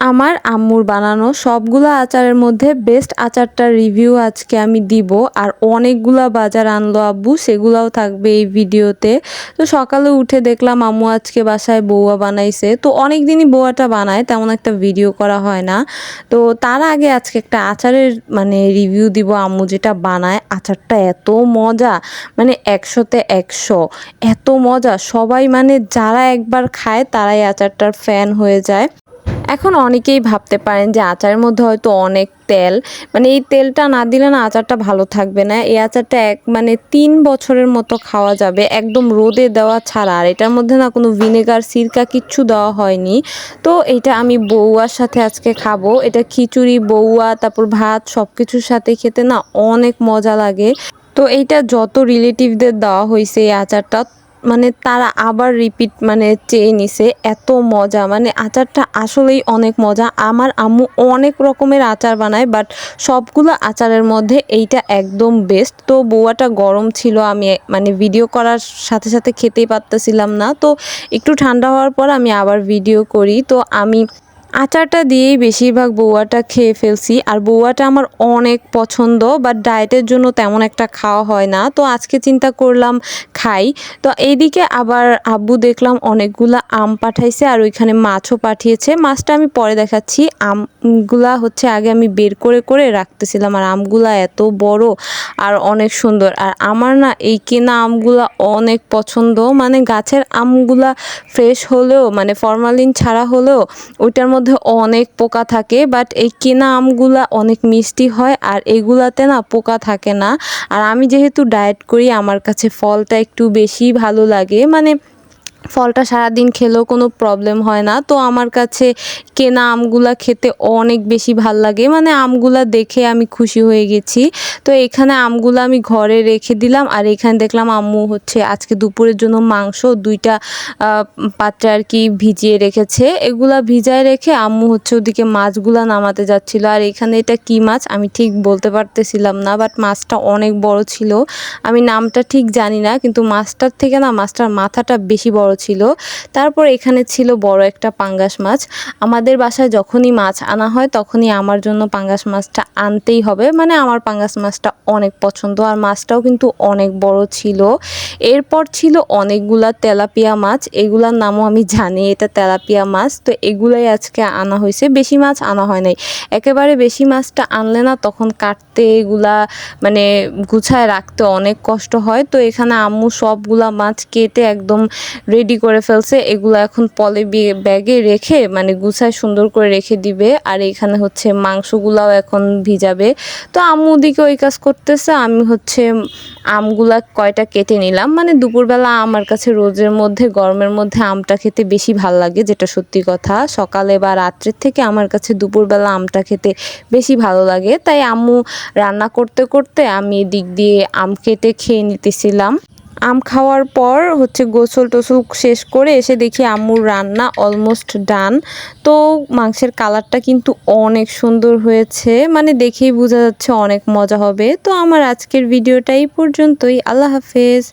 আমার আম্মুর বানানো সবগুলা আচারের মধ্যে বেস্ট আচারটার রিভিউ আজকে আমি দিব। আর অনেকগুলা বাজার আনলো আব্বু, সেগুলাও থাকবে এই ভিডিওতে। তো সকালে উঠে দেখলাম আম্মু আজকে বাসায় বউয়া বানাইছে। তো অনেক দিনই বউয়াটা বানায়, তেমন একটা ভিডিও করা হয় না। তো তার আগে আজকে একটা আচারের রিভিউ দিব আম্মু যেটা বানায়। আচারটা এত মজা, 100তে 100, এত মজা। সবাই যারা একবার খায় তারাই আচারটার ফ্যান হয়ে যায়। এখন অনেকেই ভাবতে পারেন যে আচারের মধ্যে হয়তো অনেক তেল, এই তেলটা না দিলে না আচারটা ভালো থাকবে না। এই আচারটা 3 বছরের মতো খাওয়া যাবে, একদম রোদে দেওয়া ছাড়া। আর এটার মধ্যে না কোনো ভিনেগার সিরকা কিচ্ছু দেওয়া হয়নি। তো এটা আমি বউয়ার সাথে আজকে খাবো। এটা খিচুড়ি, বউয়া, তারপর ভাত সব কিছুর সাথে খেতে না অনেক মজা লাগে। তো এইটা যত রিলেটিভদের দেওয়া হয়েছে এই আচারটা, তারা আবার রিপিট চেয়ে নিছে। এত মজা, আচারটা আসলেই অনেক মজা। আমার আম্মু অনেক রকমের আচার বানায়, বাট সবগুলো আচারের মধ্যে এইটা একদম বেস্ট। তো বউয়াটা গরম ছিল, আমি ভিডিও করার সাথে সাথে খেতেই পারতেছিলাম না। তো একটু ঠান্ডা হওয়ার পর আমি আবার ভিডিও করি। তো আমি আচারটা দিয়েই বেশিরভাগ বউয়াটা খেয়ে ফেলছি। আর বউয়াটা আমার অনেক পছন্দ, বাট ডায়েটের জন্য তেমন একটা খাওয়া হয় না। তো আজকে চিন্তা করলাম খাই। তো এইদিকে আবার আব্বু দেখলাম অনেকগুলা আম পাঠাইছে, আর ওইখানে মাছও পাঠিয়েছে। মাছটা আমি পরে দেখাচ্ছি। আমগুলা হচ্ছে আগে আমি বের করে করে রাখতেছিলাম। আর আমগুলা এত বড় আর অনেক সুন্দর। আর আমার না এই কেনা আমগুলা অনেক পছন্দ। গাছের আমগুলা ফ্রেশ হলেও, ফরমালিন ছাড়া হলেও ওইটার মধ্যে অনেক পোকা থাকে, বাট এই কেনা আমগুলা অনেক মিষ্টি হয় আর এগুলাতে না পোকা থাকে না। আর আমি যেহেতু ডায়েট করি, আমার কাছে ফলটা একটু বেশি ভালো লাগে। ফলটা সারাদিন খেলেও কোনো প্রবলেম হয় না। তো আমার কাছে কেনা আমগুলা খেতে অনেক বেশি ভাল লাগে। আমগুলা দেখে আমি খুশি হয়ে গেছি। তো এখানে আমগুলা আমি ঘরে রেখে দিলাম। আর এখানে দেখলাম আম্মু হচ্ছে আজকে দুপুরের জন্য মাংস 2টা পাত্রে আর কি ভিজিয়ে রেখেছে। এগুলা ভিজায় রেখে আম্মু হচ্ছে ওদিকে মাছগুলা নামাতে যাচ্ছিল। আর এখানে এটা কি মাছ আমি ঠিক বলতে পারতেছিলাম না, বাট মাছটা অনেক বড় ছিল। আমি নামটা ঠিক জানি না, কিন্তু মাছটার থেকে না মাছটার মাথাটা বেশি বড় ছিল। তারপর এখানে ছিল বড় একটা পাঙ্গাস মাছ। আমাদের বাসায় যখনই মাছ আনা হয় তখনই আমার জন্য পাঙ্গাস মাছটা আনতেই হবে। আমার পাঙ্গাস মাছটা অনেক পছন্দ। আর মাছটাও কিন্তু অনেক বড় ছিল। এরপর ছিল অনেকগুলা তেলাপিয়া মাছ, এগুলার নামও আমি জানি, এটা তেলাপিয়া মাছ। তো এগুলাই আজকে আনা হয়েছে, বেশি মাছ আনা হয় নাই। একেবারে বেশি মাছটা আনলে না তখন কাটতে এগুলা গুছায় রাখতে অনেক কষ্ট হয়। তো এখানে আম্মু সবগুলা মাছ কেটে একদম রেডি করে ফেলছে। এগুলো এখন পলি ব্যাগে রেখে গুছায় সুন্দর করে রেখে দিবে। আর এখানে হচ্ছে মাংসগুলাও এখন ভিজাবে। তো আম্মু ওদিকে ওই কাজ করতেছে, আমি হচ্ছে আমগুলা কয়টা কেটে নিলাম। দুপুরবেলা আমার কাছে রোদের মধ্যে, গরমের মধ্যে আমটা খেতে বেশি ভাল লাগে, যেটা সত্যি কথা। সকালে বা রাত্রের থেকে আমার কাছে দুপুরবেলা আমটা খেতে বেশি ভালো লাগে। তাই আম্মু রান্না করতে করতে আমি এদিক দিয়ে আম কেটে খেয়ে নিতেছিলাম। আম খাওয়ার পর হচ্ছে গোসল টোসল শেষ করে এসে দেখি আম্মুর রান্না অলমোস্ট ডান। তো মাংসের কালারটা কিন্তু অনেক সুন্দর হয়েছে, দেখেই বোঝা যাচ্ছে অনেক মজা হবে। তো আমার আজকের ভিডিওটা এই পর্যন্তই। আল্লাহ হাফেজ।